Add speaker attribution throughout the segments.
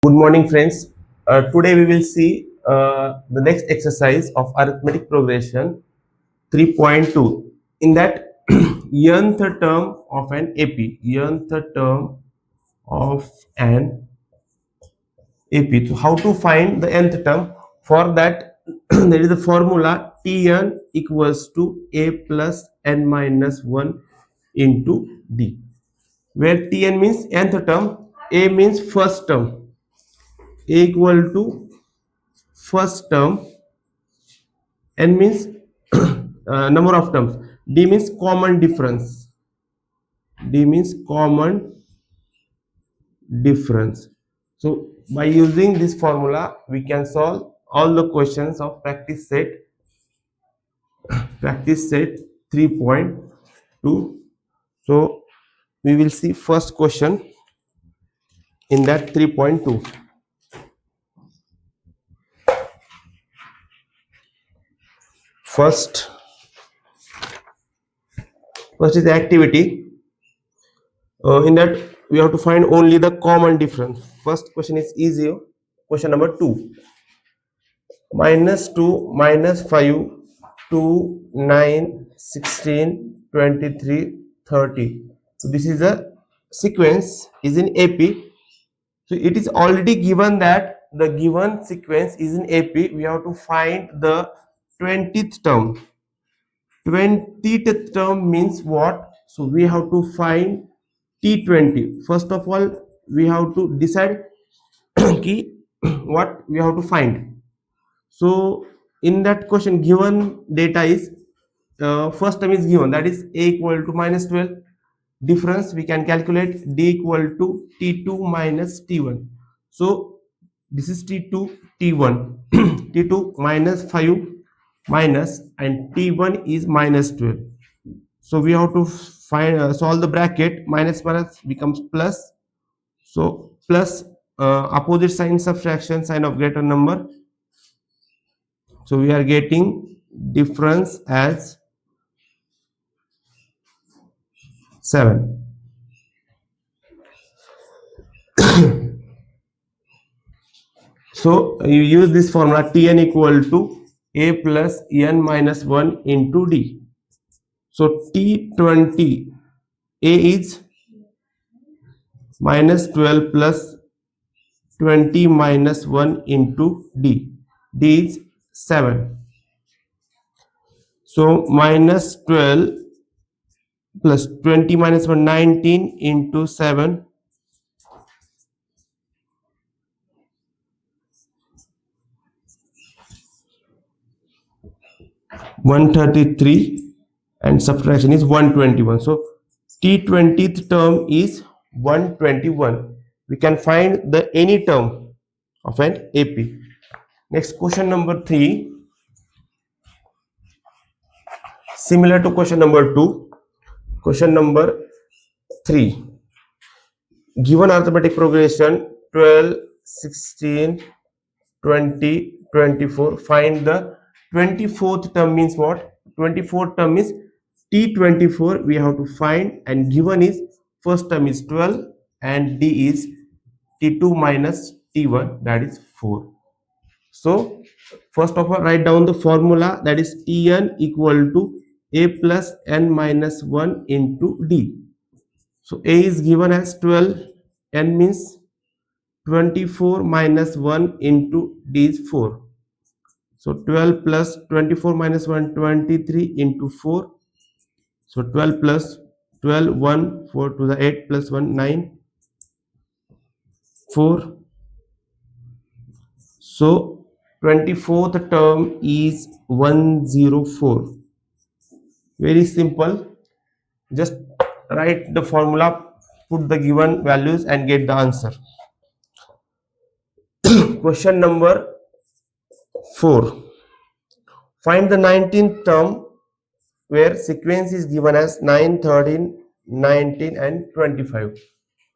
Speaker 1: Good morning, friends. Today we will see the next exercise of arithmetic progression 3.2. In that, nth term of an AP, nth term of an AP. So how to find the nth term? For that, there is a formula Tn equals to A plus n minus 1 into D, where Tn means nth term, A means first term, A equal to first term, n means number of terms, d means common difference, d means common difference. So by using this formula we can solve all the questions of practice set 3.2. So we will see first question in that 3.2. First is the activity. In that we have to find only the common difference. First question is easy. Question number 2. -2, -5, 2, 9, 16, 23, 30. So this is a sequence is in AP. So it is already given that the given sequence is in AP. We have to find the 20th term. 20th term means what? So we have to find T20. First of all, we have to decide key what we have to find. So in that question, given data is first term is given, that is A equal to -12. Difference we can calculate, D equal to T2 minus T1. So this is T2, T1. T2 -5 minus and T1 is -12. So we have to find solve the bracket. Minus becomes plus. So plus opposite sign subtraction, sign of greater number. So we are getting difference as 7. So you use this formula Tn equal to A plus n minus 1 into D. So T20, A is -12 plus 20 minus 1 into D. D is 7. So -12 plus 20 minus 1, 19 into 7. 133 and subtraction is 121. So T20th term is 121. We can find the any term of an AP. Next, question number 3. Similar to question number 2. Question number 3. Given arithmetic progression 12, 16, 20, 24. Find the 24th term means what? 24th term is T24 we have to find, and given is first term is 12 and D is T2 minus T1, that is 4. So first of all write down the formula, that is Tn equal to A plus n minus 1 into D. So A is given as 12, n means 24 minus 1 into D is 4. So 12 plus 24 minus 1, 23 into 4. So 12 plus 12, 1, 4 to the 8 plus 1, 9, 4. So 24th term is 104. Very simple. Just write the formula, put the given values and get the answer. Question number 4. Find the 19th term where sequence is given as 9, 13, 19 and 25.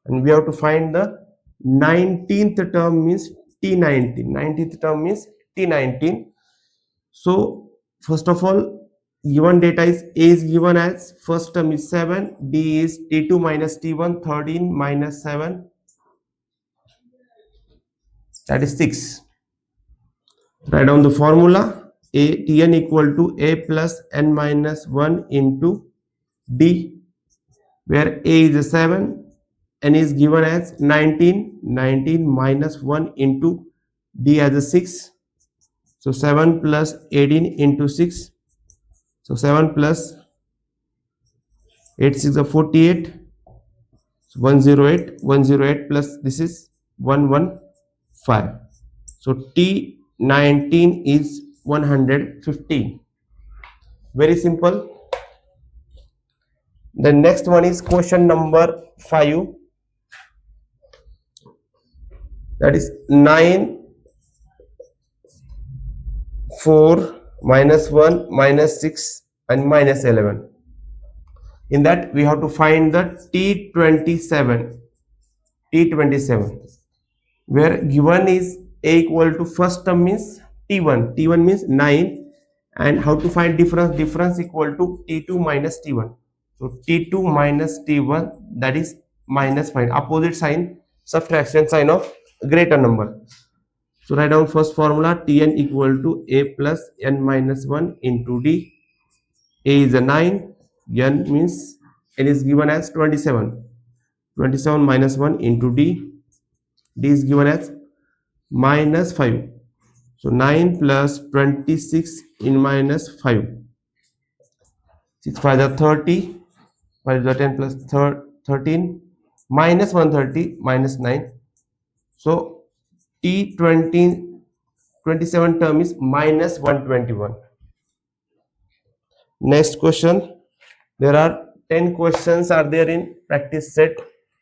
Speaker 1: And we have to find the 19th term means T19. 19th term means T19. So first of all, given data is A is given as first term is 7, D is T2 minus T1, 13 minus 7, that is 6. Write down the formula. Tn equal to a plus n minus 1 into d, where a is 7, n is given as 19, 19 minus 1 into d as a 6. So 7 plus 18 into 6. So 7 plus 8 6 are 48. So 108, 108 plus this is 115. So T19 is 115. Very simple. The next one is question number 5. That is 9, 4, minus 1, minus 6 and minus 11. In that we have to find the T27. T27. Where given is a equal to first term means T1. T1 means 9. And how to find difference? Difference equal to T2 minus T1. So T2 minus T1, that is minus, find opposite sign, subtraction sign of greater number. So write down first formula. Tn equal to a plus n minus 1 into d. A is a 9, n means n is given as 27. 27 minus 1 into d. D is given as minus 5. So 9 plus 26 in minus 5. 6 5 are 30. 5 is 10 plus 13. Minus 130 minus 9. So T20 27 term is minus 121. Next question. There are 10 questions are there in practice set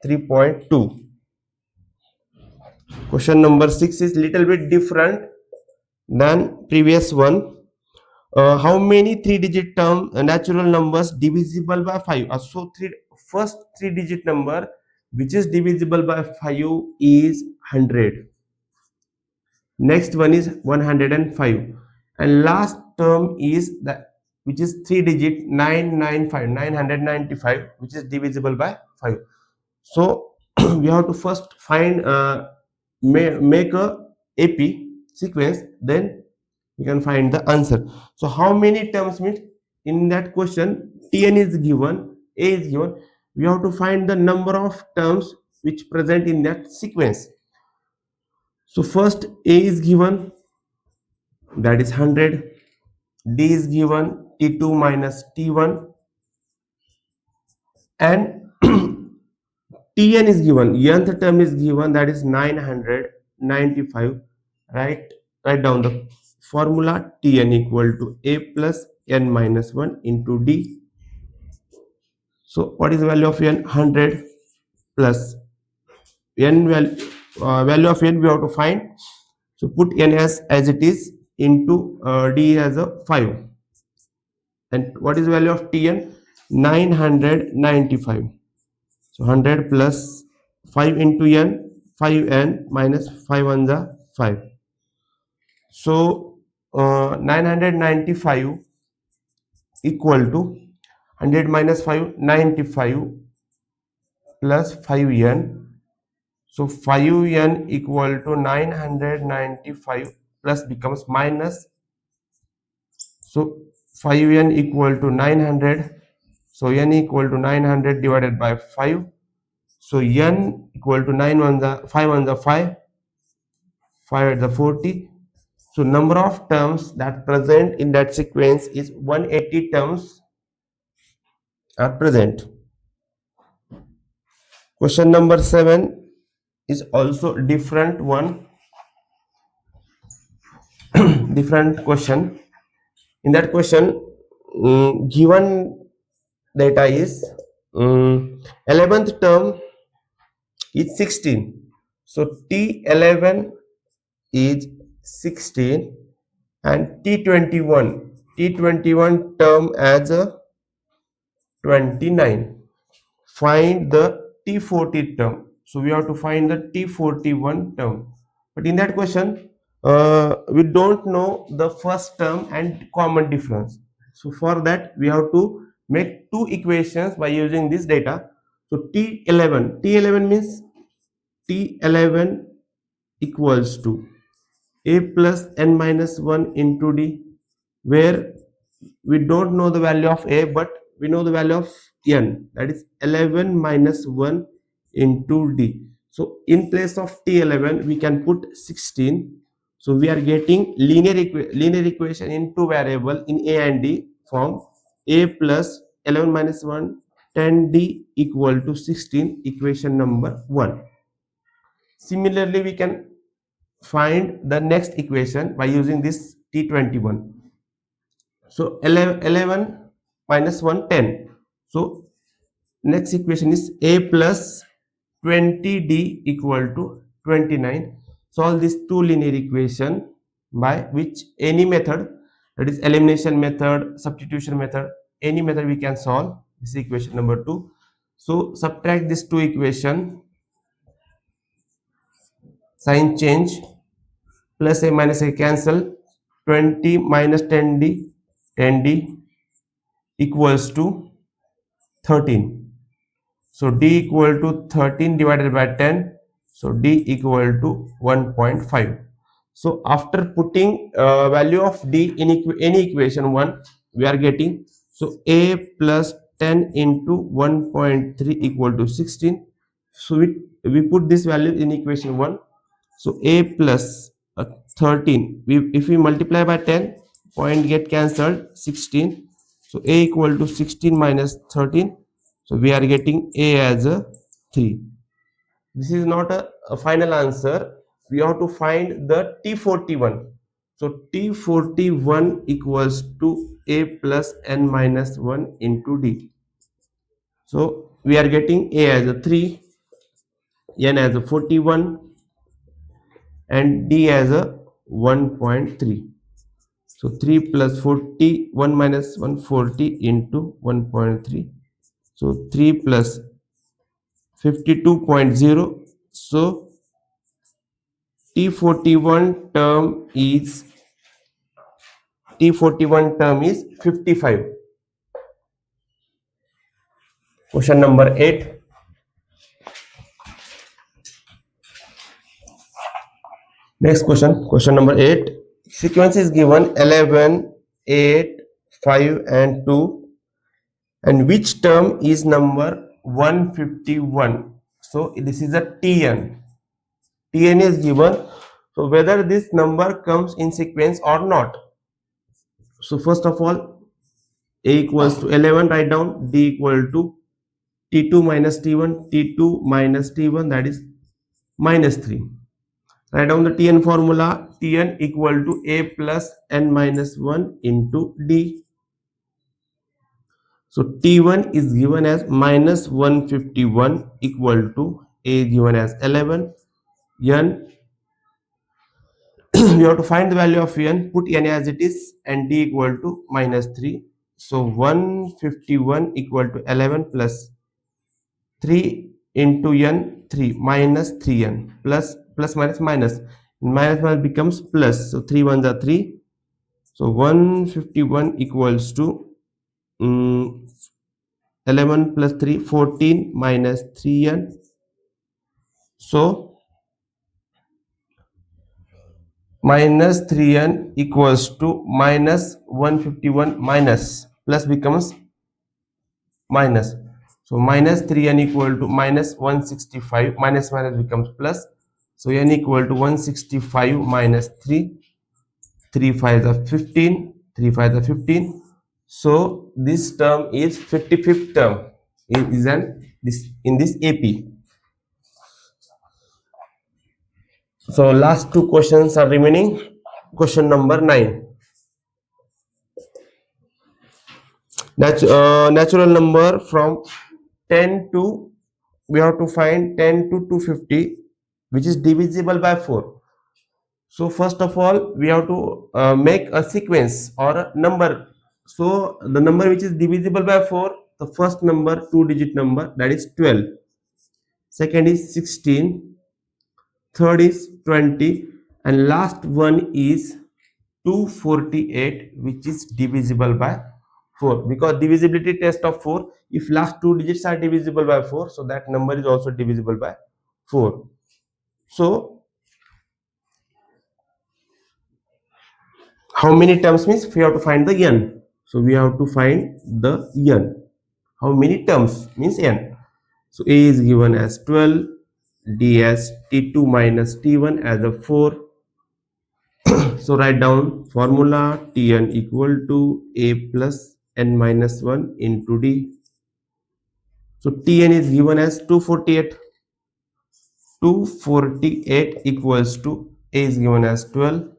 Speaker 1: 3.2. Question number 6 is little bit different than previous one. How many 3-digit term natural numbers divisible by 5? So first 3-digit number which is divisible by 5 is 100. Next one is 105, and last term is the which is 3-digit 995, which is divisible by 5. So we have to first find make a AP sequence, then we can find the answer. So how many terms means in that question Tn is given, A is given, we have to find the number of terms which present in that sequence. So first A is given, that is 100. D is given, T2 minus T1, and Tn is given, nth term is given, that is 995. Write down the formula. Tn equal to A plus n minus 1 into D. So what is the value of n? 100 plus n value of n we have to find. So put n as it is into D as a 5. And what is the value of Tn? 995. So 100 plus 5 into n, 5n minus 5 on the 5. So 995 equal to 100 minus 5, 95 plus 5n. So 5n equal to 995 plus becomes minus. So 5n equal to 900. So n equal to 900 divided by 5. So n equal to 9 on the 5 on the 5. 5 at the 40. So number of terms that present in that sequence is 180 terms are present. Question number 7 is also different one. Different question. In that question, given data is 11th term is 16. So T11 is 16 and T21 term as a 29. Find the T40 term. So we have to find the T41 term. But in that question, we don't know the first term and common difference. So for that, we have to make two equations by using this data. So T11 means T11 equals to a plus n minus 1 into d, where we don't know the value of a but we know the value of n, that is 11 minus 1 into d. So in place of t11 we can put 16. So we are getting linear equation in two variable in a and d form: a plus 11 minus 1 10d equal to 16, equation number 1. Similarly, we can find the next equation by using this t21. So 11 minus 1 10. So next equation is a plus 20d equal to 29. Solve these two linear equation by which any method, that is elimination method, substitution method, any method we can solve. This is equation number 2. So subtract these two equation, sign change, plus a minus a cancel, 20 minus 10d equals to 13. So d equal to 13 divided by 10. So d equal to 1.5. So after putting value of d in any equation 1, we are getting, so a plus 10 into 1.3 equal to 16. So we put this value in equation 1. So a plus 13, if we multiply by 10, point get cancelled, 16. So a equal to 16 minus 13. So we are getting a as a 3. This is not a final answer. We have to find the T41. So T41 equals to a plus n minus 1 into d. So we are getting a as a 3, n as a 41, and d as a 1.3. So 3 plus 40, 1 minus 140 into 1.3. So 3 plus 52.0. So T41 term is 55. Question number 8. Next question number 8. Sequence is given 11, 8, 5 and 2, and which term is number 151? So this is a Tn. Tn is given, so whether this number comes in sequence or not. So first of all, a equals to 11, write down, d equal to t2 minus t1, t2 minus t1, that is minus 3. Write down the Tn formula, Tn equal to a plus n minus 1 into d. So T1 is given as minus 151 equal to a given as 11, n. We have to find the value of n, put n as it is, and d equal to minus 3. So 151 equal to 11 plus 3 into n, 3 minus 3n, plus minus minus. Minus becomes plus. So 3 ones are 3. So 151 equals to 11 plus 3, 14 minus 3n. So minus 3n equals to minus 151 minus, plus becomes minus. So minus 3n equal to minus 165, minus becomes plus. So n equal to 165 minus 3, 3 5s are 15, 3 5s are 15. So this term is 55th term in this AP. So last two questions are remaining. Question number 9. Natural number from 10 to, we have to find 10 to 250, which is divisible by 4. So first of all, we have to make a sequence or a number. So the number which is divisible by 4, the first number, 2-digit number, that is 12. Second is 16. Third is 20. And last one is 248, which is divisible by 4. Because divisibility test of 4, if last two digits are divisible by 4, so that number is also divisible by 4. So how many terms means we have to find the n. So we have to find the n. How many terms means n. So a is given as 12, d as t2 minus t1 as a 4. So write down formula Tn equal to a plus n minus 1 into d. So Tn is given as 248. 248 equals to a is given as 12,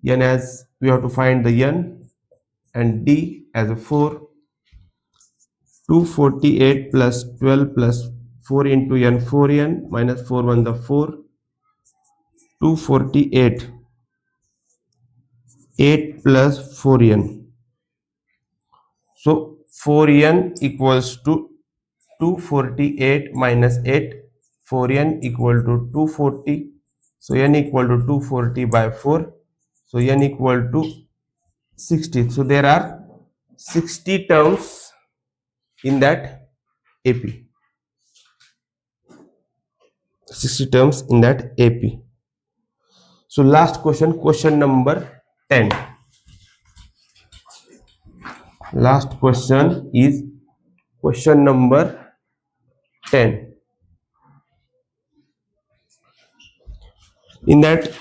Speaker 1: n as we have to find the n, and d as a 4. 248 plus 12 plus 4 into n, 4n minus 4 1 the 4. 248 8 plus 4n. So 4n equals to 248 minus 8. 4n equal to 240. So n equal to 240 by 4. So n equal to 60. So there are 60 terms in that AP. 60 terms in that AP. So last question, question number 10. Last question is question number 10. In that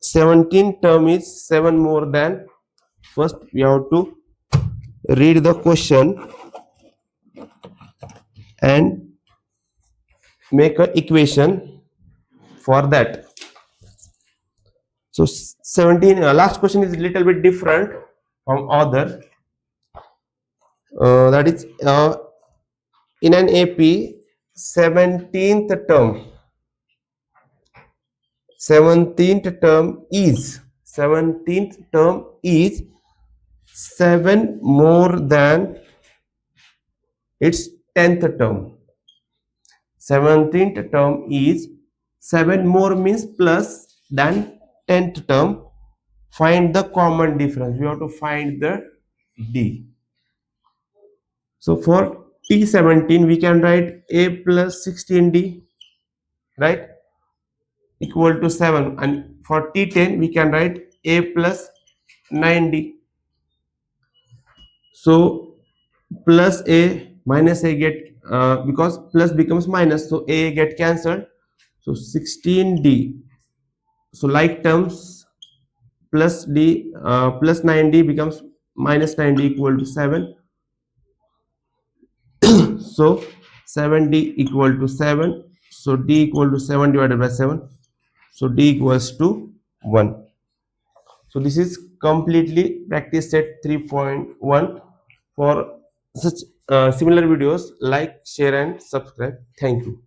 Speaker 1: 17 term is 7 more than. First we have to read the question and make an equation for that. So 17 last question is a little bit different from other. That is in an AP 17th term. 17th term is 7 more than its 10th term. 17th term is 7 more means plus than 10th term. Find the common difference. We have to find the d. So for T17 we can write a plus 16d, right, equal to 7, and for T10 we can write a plus 9d. So plus a minus a get because plus becomes minus, so a get cancelled. So 16d. So like terms, plus d plus 9d becomes minus 9d equal to 7. So 7d equal to 7. So d equal to 7 divided by 7. So d equals to 1. So this is completely practice set 3.1. For such similar videos, like, share and subscribe. Thank you.